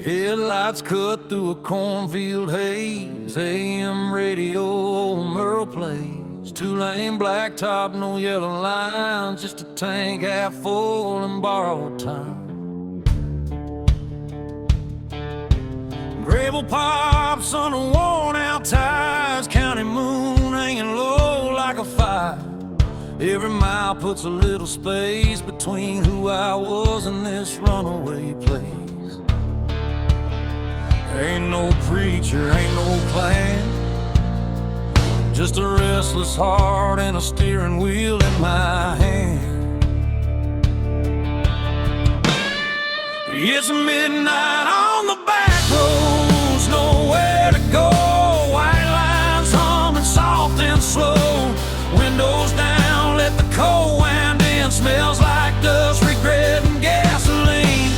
Headlights cut through a cornfield haze. AM radio, old Merle plays. Two-lane blacktop, no yellow lines. Just a tank half full and borrowed time. Gravel pops under worn-out tires. County moon hanging low like a fire. Every mile puts a little space between who I was and this runaway place. Ain't no preacher, ain't no plan, just a restless heart and a steering wheel in my hand. It's midnight on the back roads, nowhere to go. White lines humming soft and slow. Windows down, let the cold wind in. Smells like dust, regret, and gasoline.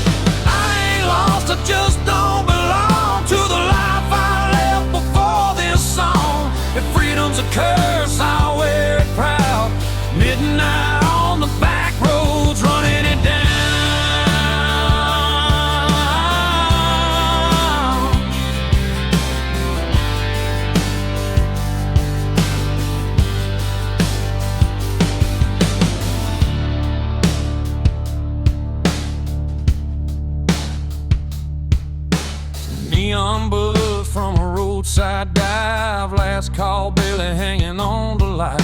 I ain't lost, I just don't belong to the life I left before this song. If freedom's a curse, I'll wear it proud. Midnight on the back roads, running it down. Neon buzz from a roadside dive. Last call, barely hanging on to life.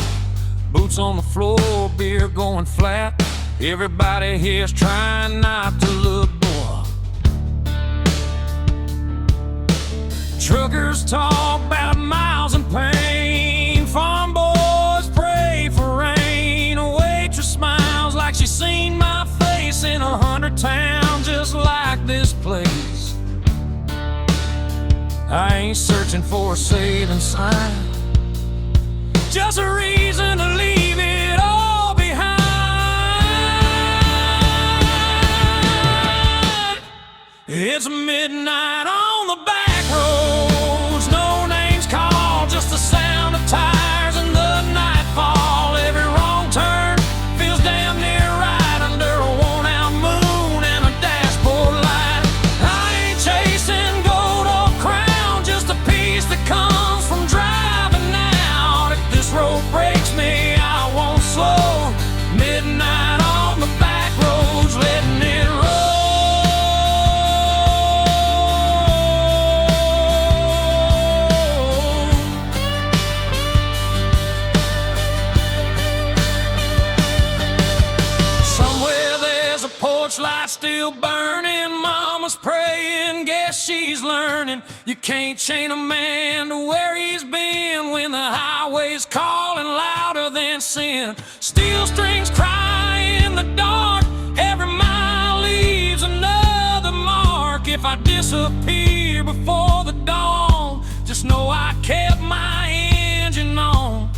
Boots on the floor, beer going flat. Everybody here's trying not to look poor. Truckers talk about miles and pain. Farm boys pray for rain. A waitress smiles like she's seen my face in 100 towns just like this place. I ain't searching for a saving sign, just a reason to leave it all behind. It's midnight on the back roads, no names called, just the sound of tires and the nightfall. Every wrong turn feels damn near right under a worn-out moon and a dashboard light. I ain't chasing gold or crown, just a piece that comes from driving out. If this road breaks me, I won't slow. Midnight on the back roads, letting it roll. Somewhere there's a porch light still burning. Mama's praying, guess she's learning. You can't chain a man to where he's been when the highway's calling louder than sin. Steel strings cry in the dark, every mile leaves another mark. If I disappear before the dawn, just know I kept my engine on.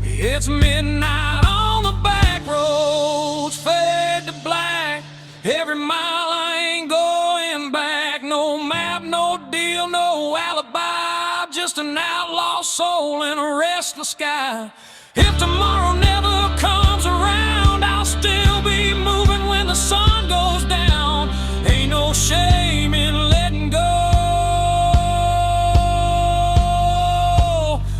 It's midnight on the back roads, fade to black. Every mile I ain't going back. No map, no deal, no alibi. Just an outlaw soul in a restless sky. If tomorrow never comes around, I'll still be moving when the sun goes down. Ain't no shame in letting go.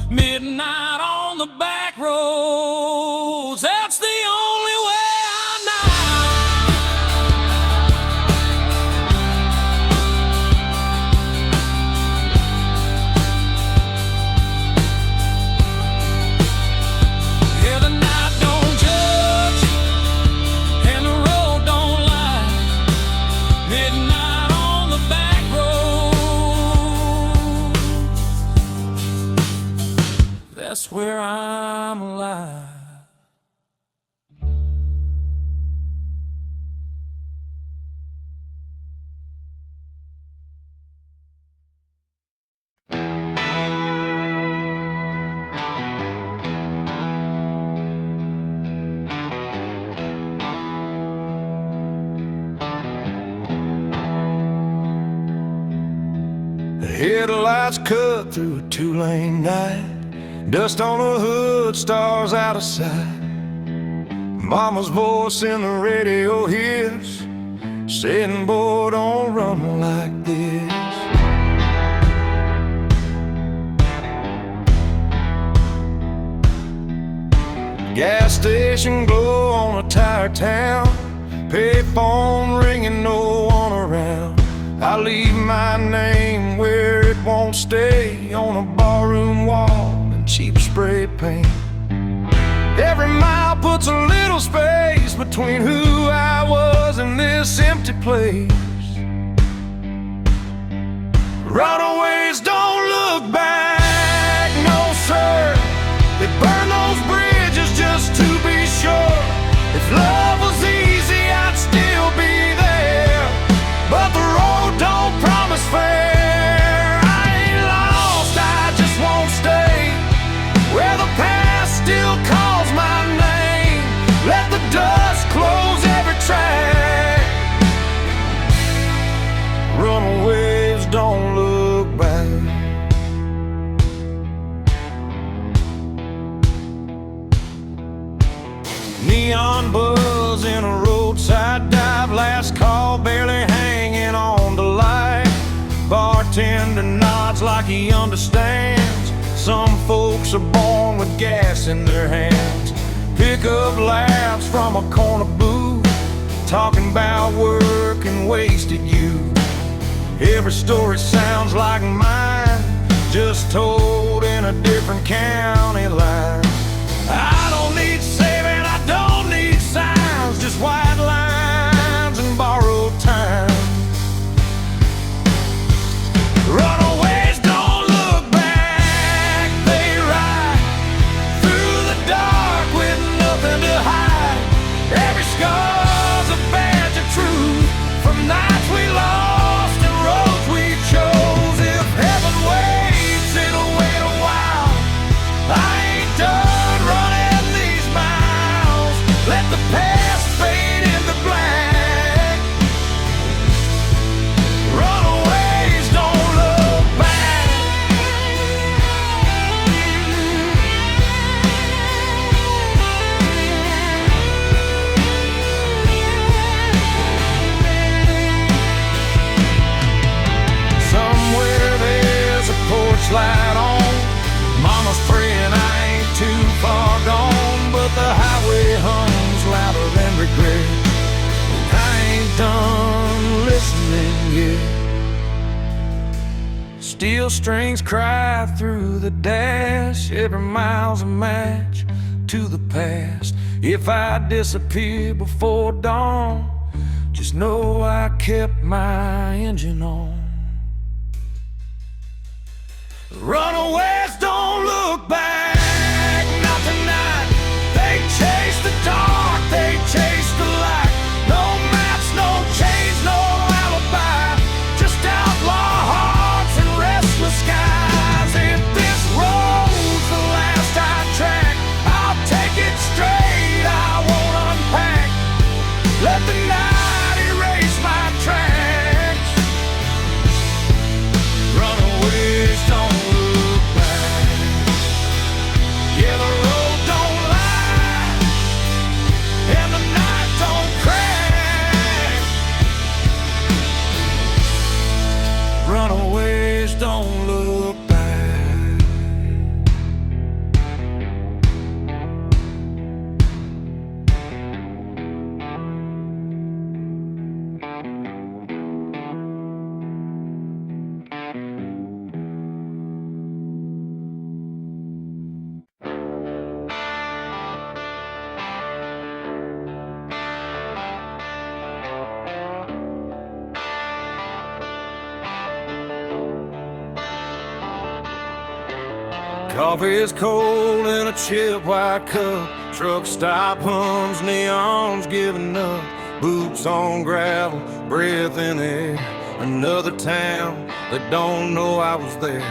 Midnight on the back roads, that's the only way I know. Yeah, the night don't judge and the road don't lie. Midnight on the back road, that's where I'm alive. The headlights cut through a two-lane night. Dust on the hood, stars out of sight. Mama's voice in the radio hears, saying, boy, don't run like this. Gas station glow on a tired town, payphone ringing, no one around. I leave my name where it won't stay, on a barroom wall in cheap spray paint. Every mile puts a little space between who I was and this empty place. Runaways don't look back, no sir. They burn those bridges just to be sure. If love was easy, I'd still be there, but the road don't promise fair. I ain't lost, I just won't stay where the past still calls my name. Let the dust close every track. Runaways don't look back. Neon buzz in a roadside dive, last call barely hanging on the light. Bartender nods like he understands. Some folks are born with gas in their hands. Pick up laughs from a corner booth, talking about work and wasted youth. Every story sounds like mine, just told in a different county line. I don't need saving, I don't need signs, just white lines and borrowed time. Runaways don't look back, they ride through the dark with nothing to hide. Every scar's a badge of truth, from nights we lost and roads we chose. If heaven waits, it'll wait a while. I ain't done running these miles. Let the past fade into black. Runaways don't look back. Somewhere there's a porch light on. Mama's praying I ain't too far gone, but the highway hums louder than regret. I ain't done listening yet. Steel strings cry through the dash. Every mile's a match to the past. If I disappear before dawn, just know I kept my engine on. Runaways don't look back, not tonight. They chase the dark, they chase the light. No maps, no chains, no alibi, just outlaw hearts and restless skies. If this road's the last I track, I'll take it straight, I won't unpack. Let the night erase my tracks. Runaways don't look back. Yeah, the road don't lie, and the night don't crack. Runaways don't look back. Coffee is cold in a chip white cup. Truck stop hums, neons giving up. Boots on gravel, breath in the air. Another town that don't know I was there.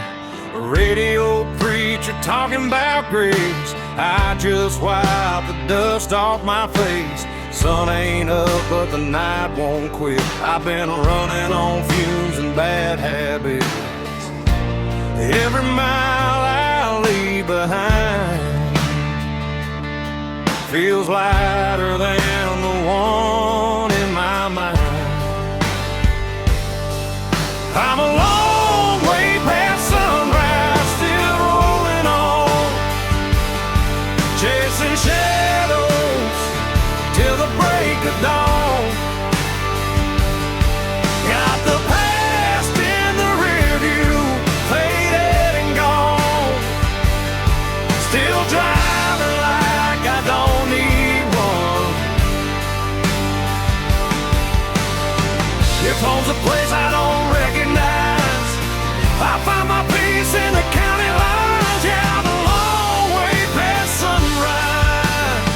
A radio preacher talking about grace. I just wipe the dust off my face. Sun ain't up, but the night won't quit. I've been running on fumes and bad habits. Every mile I leave behind feels lighter than the one in my mind. I'm a long way past sunrise, still rolling on, chasing shadows till the break of dawn. Got the past in the rear view, faded and gone. Still driving like I don't need one. If home's a place I don't recognize, I find my peace in the county lines. Yeah, I'm a long way past sunrise,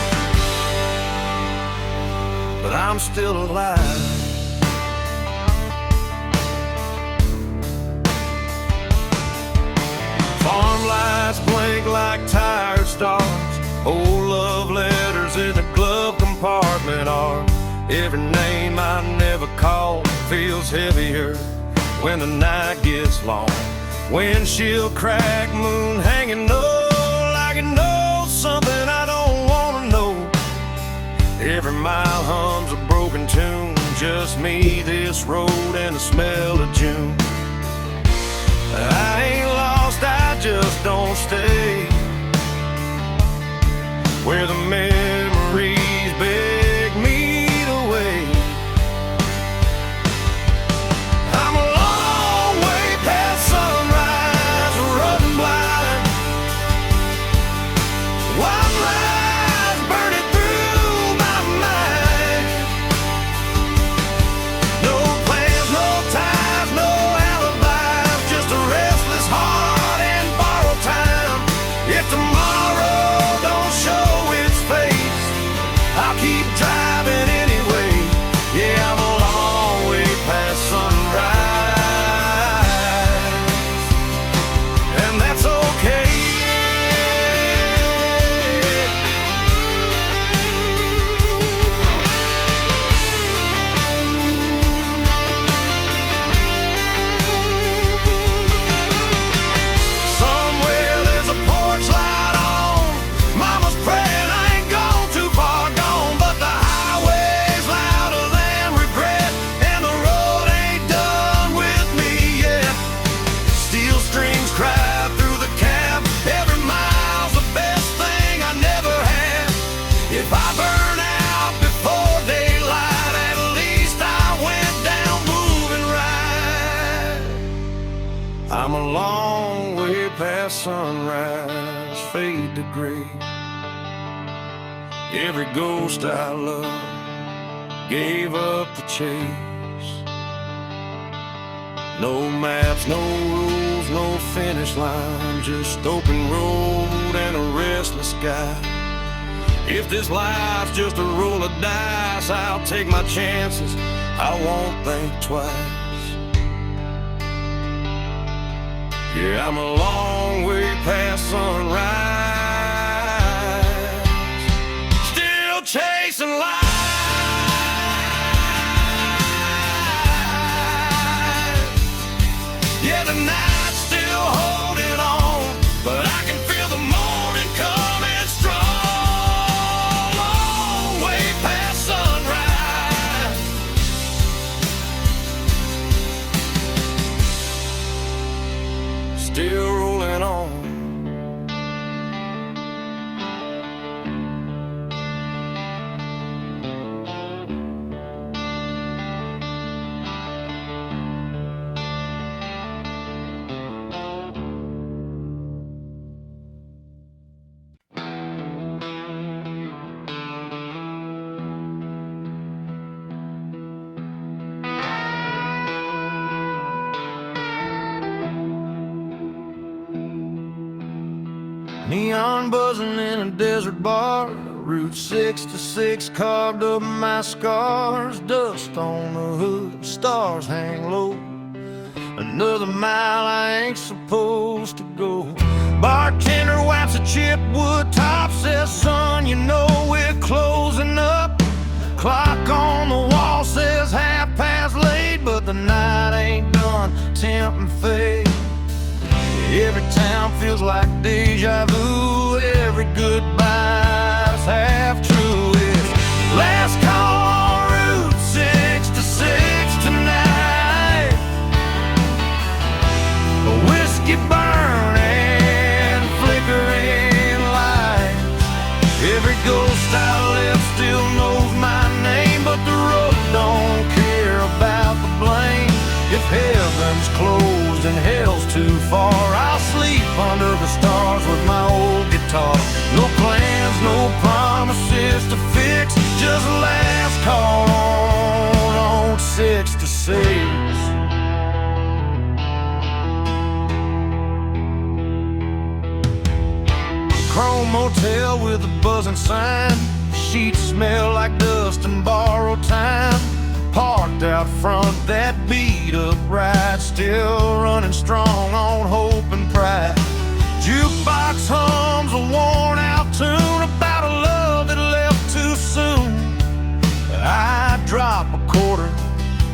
but I'm still alive. Farm lights blink like tired stars, old love letters in the glove compartment are. Every name I never called feels heavier when the night gets long. Windshield crack, moon hanging low, like it knows something I don't wanna know. Every mile hums a broken tune, just me, this road, and the smell of June. I ain't lost, I just don't stay where the memories beg me to wait. I'm a long way past sunrise, running blind. White lies burning through my mind. No plans, no ties, no alibis, just a restless heart and borrowed time. If tomorrow don't show its face, I'll keep driving anyway. Yeah, I'm a long way past sunrise, and that's okay. Somewhere there's a porch light on, mama's praying I ain't gone too far gone, but the highway's louder than regret, and the road ain't done with me yet. Steel strings cry through the cab, every mile's the best thing I never had. If I burn out before daylight, at least I went down moving right. I'm a long way past sunrise, fade to gray. Every ghost I love gave up the chase. No maps, no rules, no finish line, just open road and a restless sky. If this life's just a roll of dice, I'll take my chances, I won't think twice. Yeah, I'm a long way past sunrise, still chasing life. Yeah, the night's still holding on, but I can feel the morning coming strong. Long way past sunrise, still rolling on. Neon buzzing in a desert bar, Route 66 carved up my scars. Dust on the hood, stars hang low. Another mile I ain't supposed to go. Bartender wipes a chipped wood top, says, son, you know we're closing up. Clock on the wall says 8:30, but the night ain't done, temp and fade. Every town feels like deja vu. Every goodbye's half true. It's last call on Route 66 tonight. time's closed and hell's too far, I'll sleep under the stars with my old guitar. No plans, no promises to fix, just last call on 6 to 6. Chrome motel with a buzzing sign, sheets smell like dust and borrowed time. Parked out front, that beat up ride, still running strong on hope and pride. Jukebox hums a worn out tune about a love that left too soon. I drop a quarter,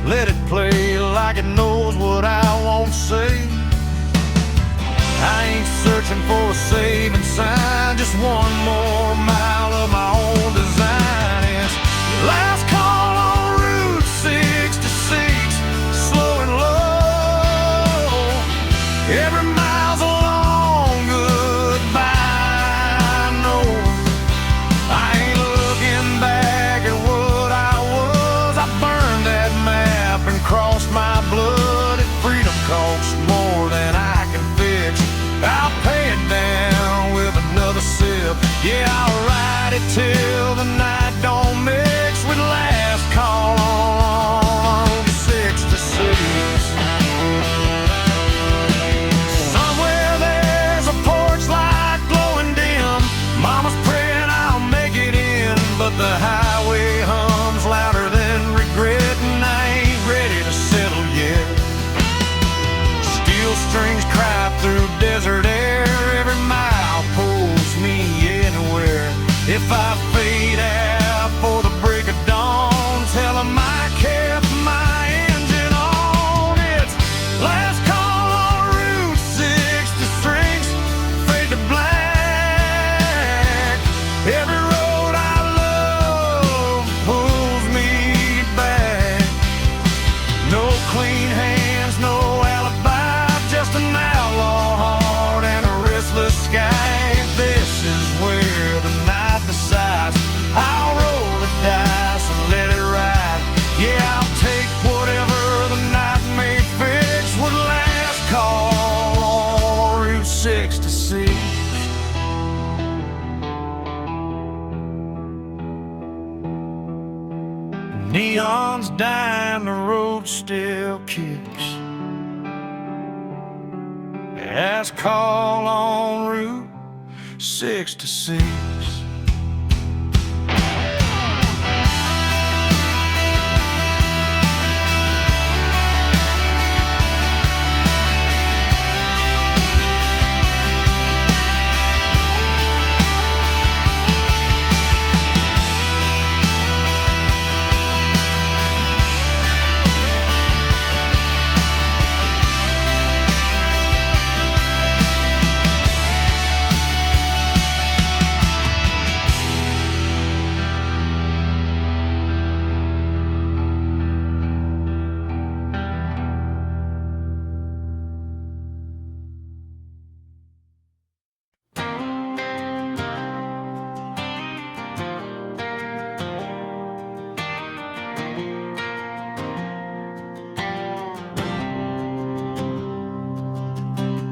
let it play like it knows what I won't say. I ain't searching for a saving sign, just one more mile of my own design. It's last call on Route 66, slow and low. Every mile's a long goodbye. No, I ain't looking back at what I was. I burned that map and crossed my blood. If freedom costs more than I can fix, I'll pay it down with another sip. Yeah, I'll ride it till the night don't mix with last call on 6 to 6. Somewhere there's a porch light glowing dim. Mama's praying I'll make it in, but the highway hums louder than regret, and I ain't ready to settle yet. Steel strings cry through desert air, every mile pulls me anywhere. If I fade out for the break of dawn, tell 'em I kept my engine on. It's last call on Route 66, fade to black. Every road I love pulls me back. No clean hands, no alibi, just an outlaw heart and a restless sky. This is where the night decides. I'll roll the dice and let it ride. Yeah, I'll take whatever the night may fix with last call on Route 66. Neon's dying, the road still kicks. Last call on Route 66.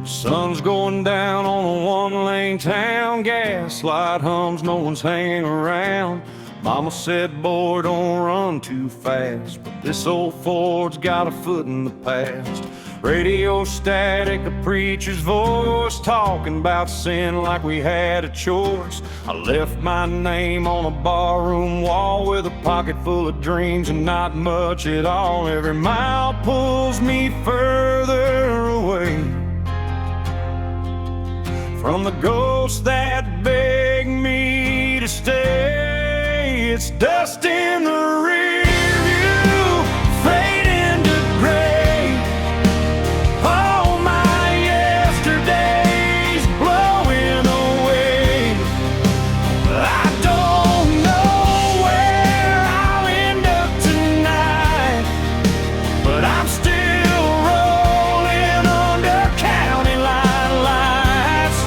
Sun's going down on a one-lane town, gaslight hums, no one's hanging around. Mama said, boy, don't run too fast, but this old Ford's got a foot in the past. Radio static, the preacher's voice, talking about sin like we had a choice. I left my name on a barroom wall with a pocket full of dreams and not much at all. Every mile pulls me further away from the ghosts that beg me to stay. It's dust in the rear view, fade into gray. All my yesterdays blowing away. I don't know where I'll end up tonight, but I'm still rolling under county line lights.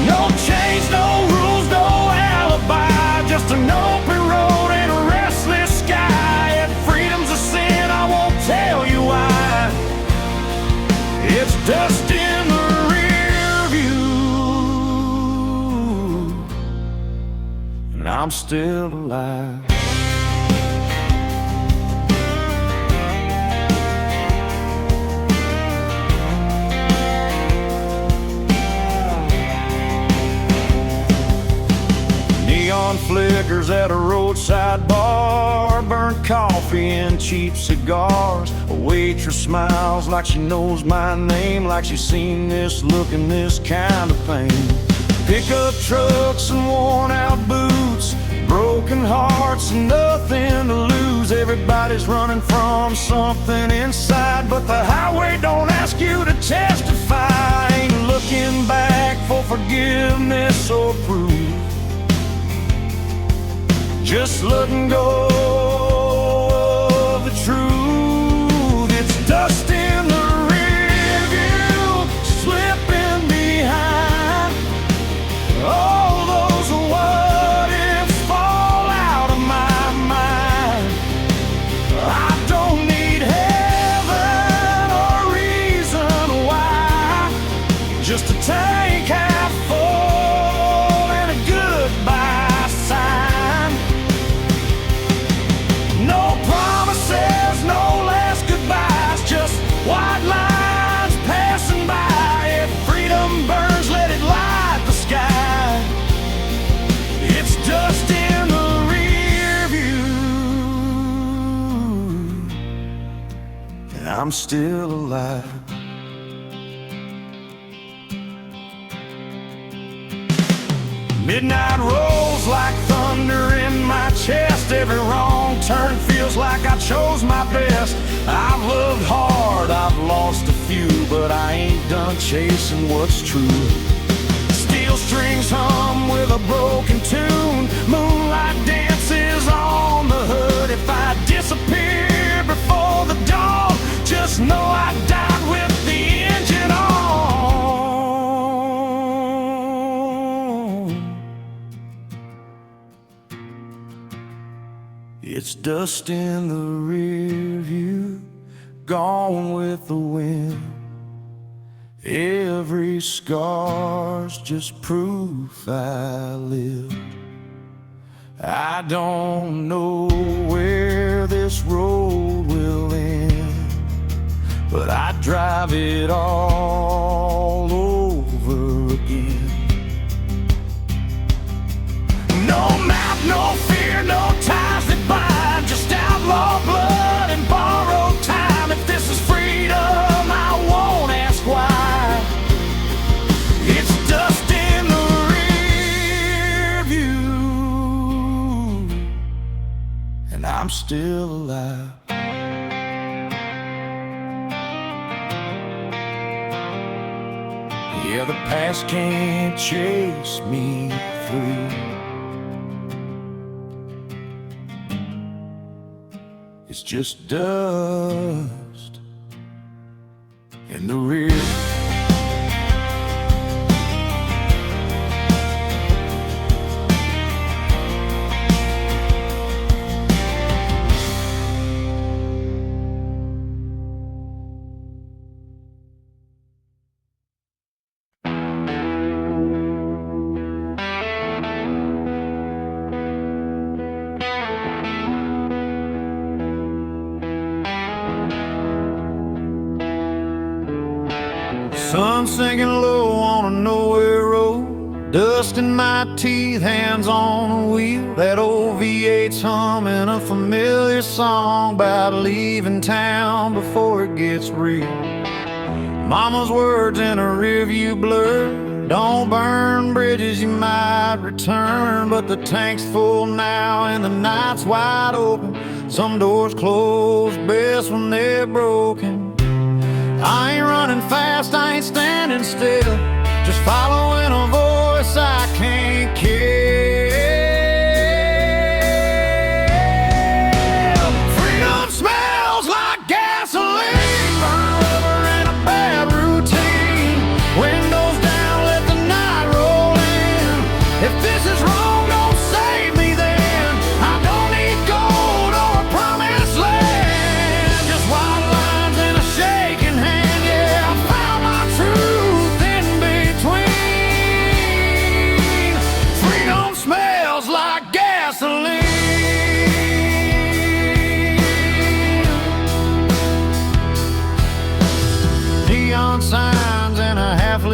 No chains, no rules, no alibi, just an open road I'm still alive. Neon flickers at a roadside bar, burnt coffee and cheap cigars. A waitress smiles like she knows my name, like she's seen this look and this kind of pain. Pickup trucks and worn out boots, broken hearts and nothing to lose. Everybody's running from something inside, but the highway don't ask you to testify. Ain't looking back for forgiveness or proof, just letting go of the truth. It's dust in the rear view, slipping behind. All those what ifs fall out of my mind. I don't need heaven or reason why, just a tank half full and a goodbye sign. No promises, no last goodbyes, just white lines passing by. If freedom burns, let it light the sky. It's dust in the rear view, and I'm still alive. Midnight rolls like thunder in my chest. Every wrong turn feels like I chose my best. I've loved hard, I've lost a few, but I ain't done chasing what's true. Steel strings hum with a broken tune, moonlight dances on the hood. If I disappear before the dawn, just know I died with the engine on. It's dust in the rear view, gone with the wind. Every scar's just proof I live. I don't know where this road will end, but I drive it all over again. No map, no fear, no ties that bind, just outlaw blood and borrowed time. If this is freedom, I won't ask why. It's dust in the rear view, and I'm still alive. Yeah, the past can't chase me through. It's just dust in the rear. Sun sinking low on a nowhere road, dust in my teeth, hands on the wheel. That old V8's humming a familiar song about leaving town before it gets real. Mama's words in a rearview blur, don't burn bridges, you might return. But the tank's full now and the night's wide open. Some doors close best when they're broken. I ain't running fast, I ain't standing still, just following a voice I can't kill. Freedom smells like gasoline, burn rubber and a bad routine. Windows down, let the night roll in. If this is wrong, don't save me then. I don't need gold or a promised land, just white lines and a shaking hand. Yeah, I found my truth in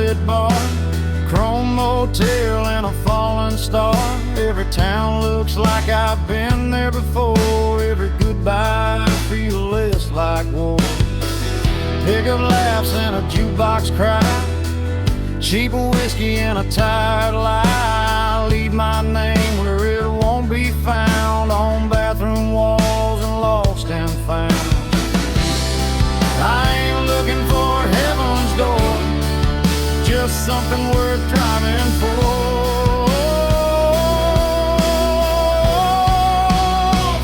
outlet bar, chrome motel and a fallen star. Every town looks like I've been there before. Every goodbye feels less like war. Pickup laughs and a jukebox cry, cheap whiskey and a tired lie. Leave my name where it won't be found, on bathroom walls and lost and found. I ain't looking for heaven's door, just something worth driving for.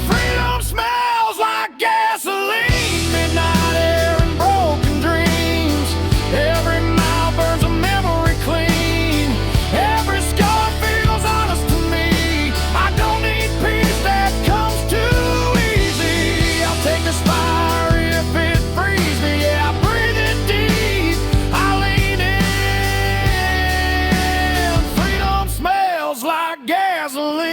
Freedom smells like gasoline, midnight air and broken dreams. Every mile burns a memory clean, every scar feels honest to me. I don't need peace that comes too easy. I'll take this fire if it frees me. Yeah, I breathe it deep, I lean in. Freedom smells like gasoline.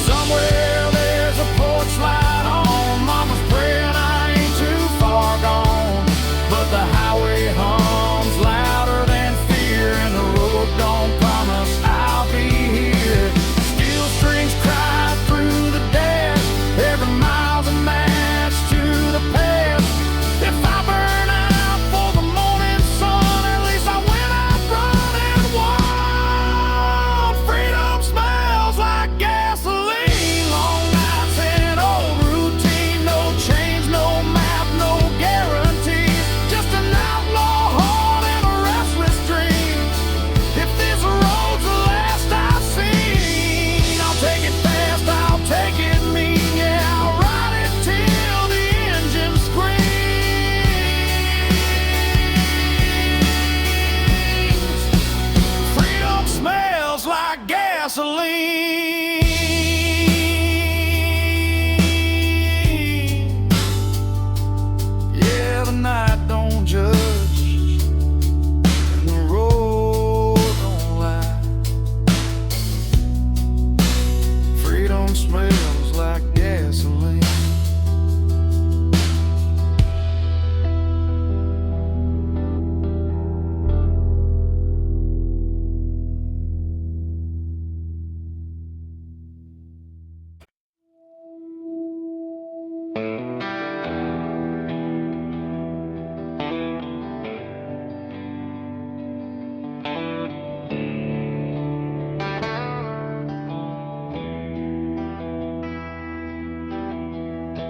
Somewhere there's a porch light on, mama's praying I ain't too far gone. But the highway hums louder than fear, and the road don't promise I'll be here. Steel strings cry through the dash, every mile's a match to the past. If I burn out for the morning sun, at least I went out running wild. Freedom smells like gasoline, long nights and old routine. No change, no map, no guarantees, just an outlaw heart and a restless dream. If this road's the last I've seen, I'll take it fast, I'll take it mean. Yeah, I'll ride it till the engine screams. Freedom smells like gasoline. Yeah, the night don't judge, and the road don't lie. Freedom smells like gasoline.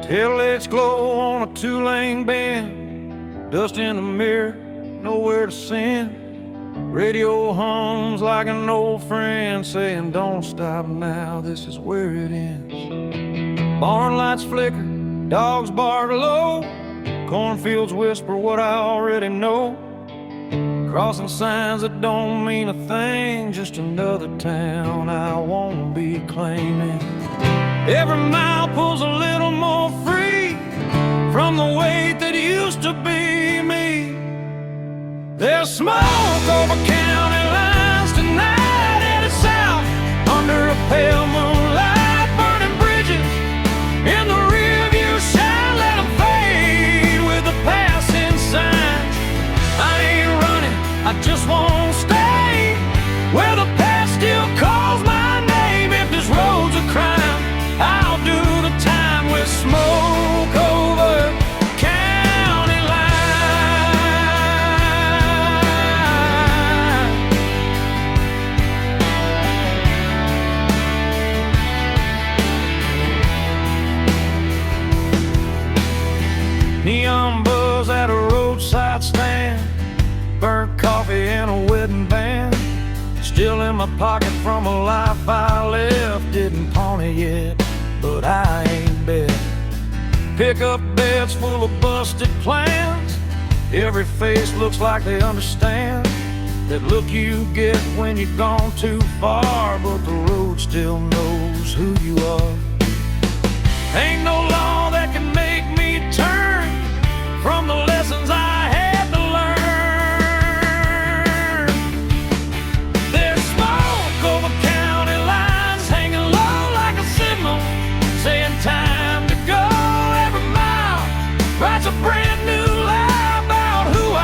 Taillights glow on a two-lane bend, dust in the mirror, nowhere to send. Radio hums like an old friend saying, don't stop now, this is where it ends. Barn lights flicker, dogs bark low, cornfields whisper what I already know. Crossing signs that don't mean a thing, just another town I won't be claiming. Every mile pulls a little more free from the weight that used to be me. There's smoke over county lines tonight, headed south under a pale moonlight. Burning bridges in the rearview shine, let them fade with the passing signs. I ain't running, I just won't stay where the past still calls my name. If this road's a crime, I'll do the time with smoke over county line. Neon buzz at a roadside stand, burnt coffee and a wedding band, still in my pocket from a life I left. Didn't pawn it yet, but I ain't bet. Pickup beds full of busted plans, every face looks like they understand that look you get when you've gone too far, but the road still knows who you are. Ain't no law that can make me turn from the lessons I had to learn. There's smoke over county lines, hanging low like a signal, saying time to go. Every mile writes a brand new lie about who I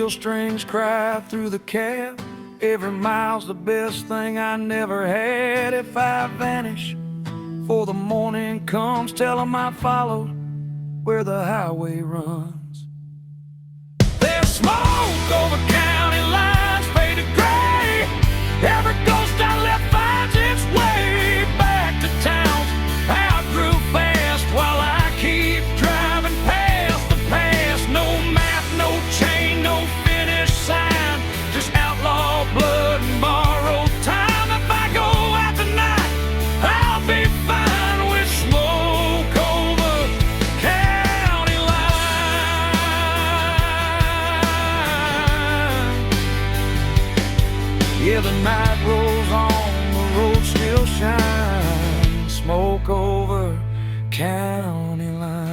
radio strings cry through the cab. Every mile's the best thing I never had. If I vanish before the morning comes, tell 'em I followed where the highway runs. There's smoke over county lines, faded gray. Every ghost I left finds its way back to town. I grew fast while I keep driving past the past. No map, no chain, no finish sign, just outlaw blood and borrowed time. If I go out tonight, I'll be fine with smoke over county line. Yeah, the night rolls on, the road still shines. Smoke over county lines.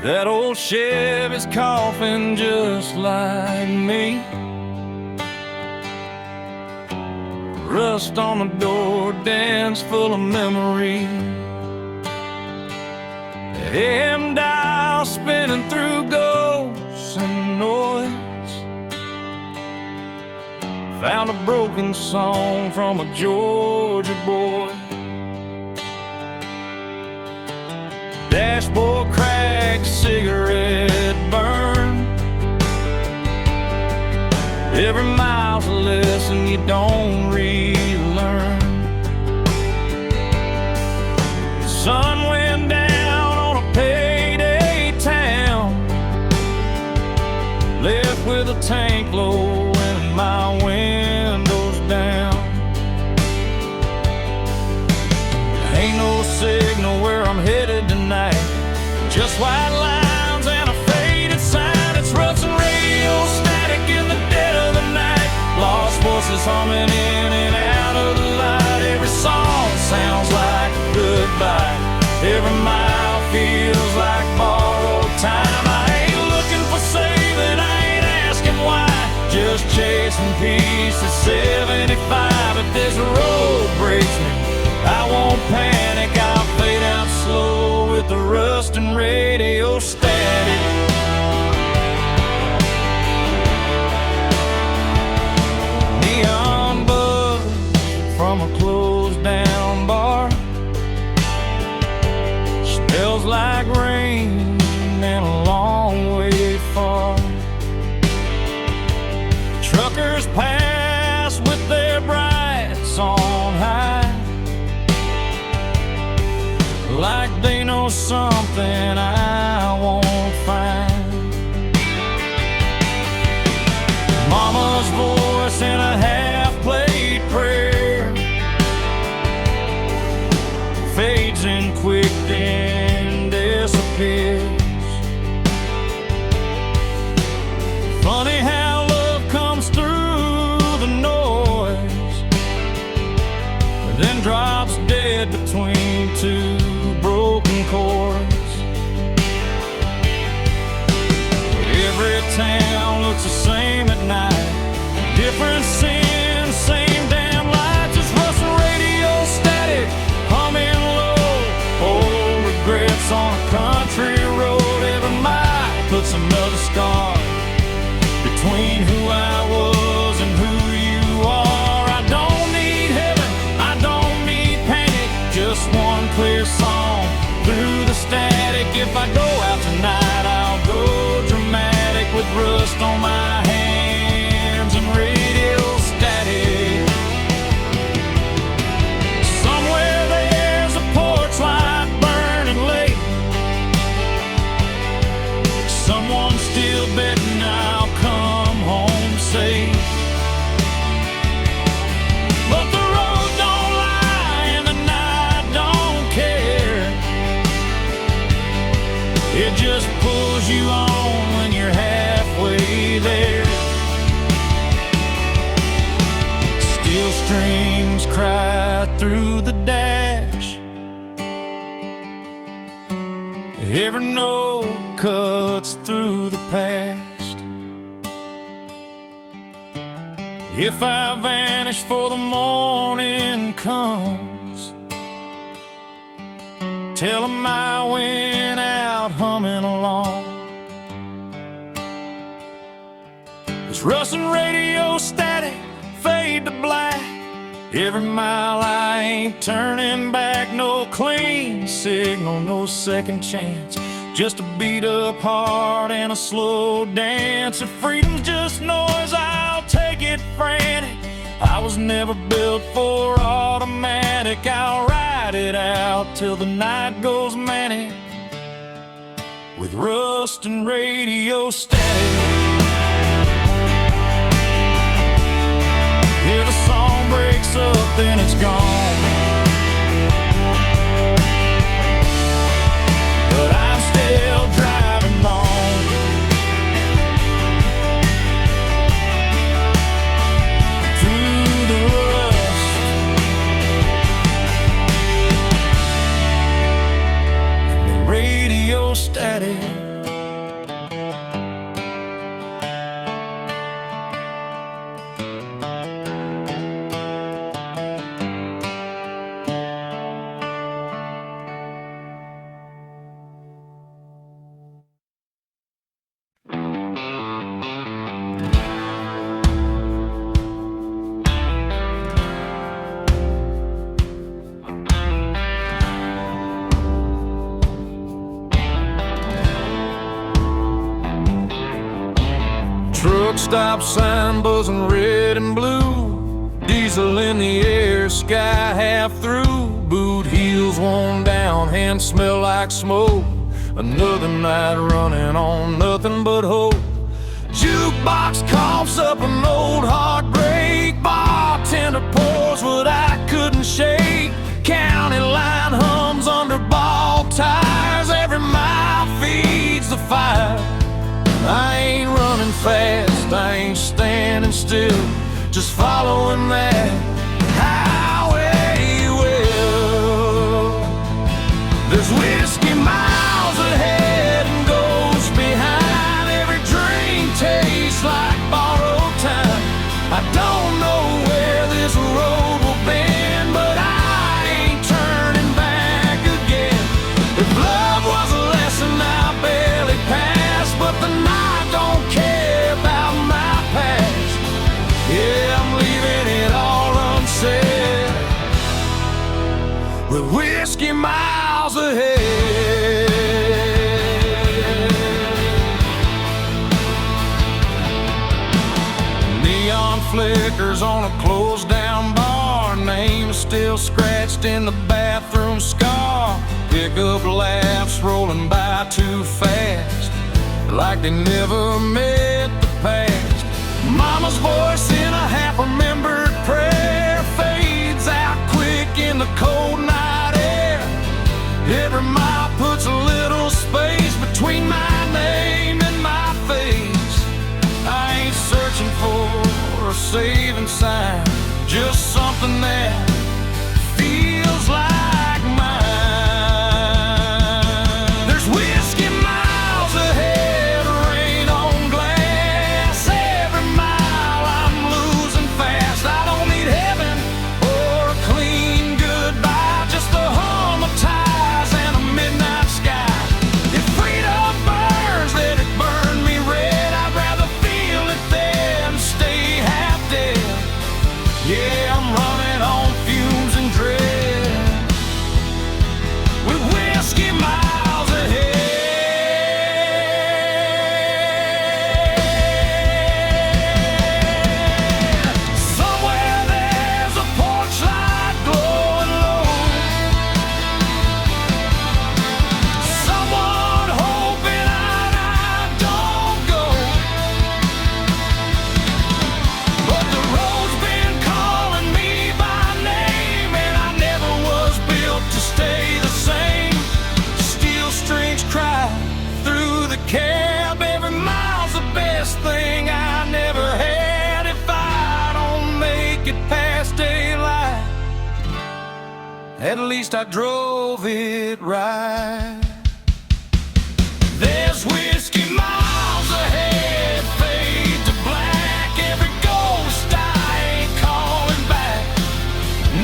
That old Chevy's coughing just like me. Rust on the door, dance full of memory. AM dial spinning through ghosts and noise. Found a broken song from a Georgia boy. Dashboard crack, cigarette burn. Every mile's a lesson you don't relearn. The sun went down on a payday town, left with a tank low and my windows down. Ain't no signal where I'm headed tonight, just white lines and a faded sign. It's rustling radio static in the dead of the night, lost voices humming in and out of the light. Every song sounds like goodbye, every mile feels like borrowed time. I ain't looking for saving, I ain't asking why, just chasing peace at 75. If this road breaks me, I won't panic, I'll fade out slow with the rust and radio static. Neon buzz from a closed down bar, smells like rain and a long way far. Truckers pass with their brights on high, like they know something I won't find. Mama's voice in a half-played prayer fades in quick then disappears. Funny how love comes through the noise, then drops dead between two broken chords. Every town looks the same at night, different sin, same damn light. Just rustling radio static, humming low, old regrets on a country road. Every mile puts another scar between who I was and who you are. I don't need heaven, I don't need panic, just one clear song through the static. If I go out tonight, I'll go dramatic with rust on my hands and radio static. Somewhere there's a porch light burning late, someone's still betting I'll come home safe. But the road don't lie and the night don't care, it spurs you on when you're halfway there. Steel strings cry through the dash. Every note cuts through the past. If I vanish for the morning comes, tell 'em I went out humming along. This rustling radio static fade to black. Every mile I ain't turning back. No clean signal, no second chance. Just a beat up heart and a slow dance. If freedom's just noise, I'll take it frantic. I was never built for automatic. I'll ride it out till the night goes manic with rust and radio static. If the song breaks up, then it's gone. But I'm still driving on through the rust and the radio static. Truck stop sign buzzing red and blue. Diesel in the air, sky half through. Boot heels worn down, hands smell like smoke. Another night running on nothing but hope. Jukebox coughs up an old heartbreak. Bartender pours what I couldn't shake. County line hums under ball tires. Every mile feeds the fire. I ain't running fast, I ain't standing still, just following that highway will. There's whiskey miles ahead and ghosts behind. Every drink tastes like borrowed time. I don't know where this road will bend, but I ain't turning back again. If love was a lesson I barely passed, but the night don't care about my past. Yeah, I'm leaving it all unsaid with whiskey miles ahead. Neon flickers on a closed down bar. Name is still scratched in the bathroom scar. Pickup laughs rolling by too fast, like they never met the past. Mama's voice in a half-remembered prayer fades out quick in the cold night air. Every mile puts a little space between my name and my face. I ain't searching for a saving sign, just something that feels like mine. There's whiskey miles ahead, rain on glass. Every mile I'm losing fast. I don't need heaven or a clean goodbye, at least I drove it right. There's whiskey miles ahead, fade to black. Every ghost I ain't calling back.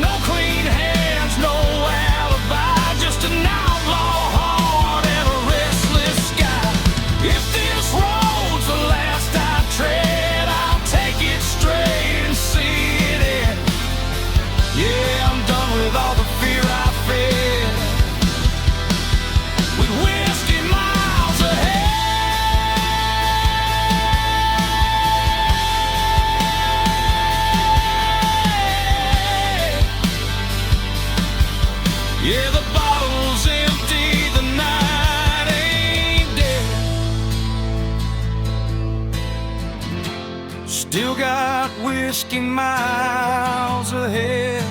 No clean hands, no alibi, just an outlaw heart and a restless sky. If this road's the last I tread, I'll take it straight and see it end. Yeah, I'm done with all the fear I fed. With whiskey miles ahead. Yeah, the bottle's empty, the night ain't dead. Still got whiskey miles ahead.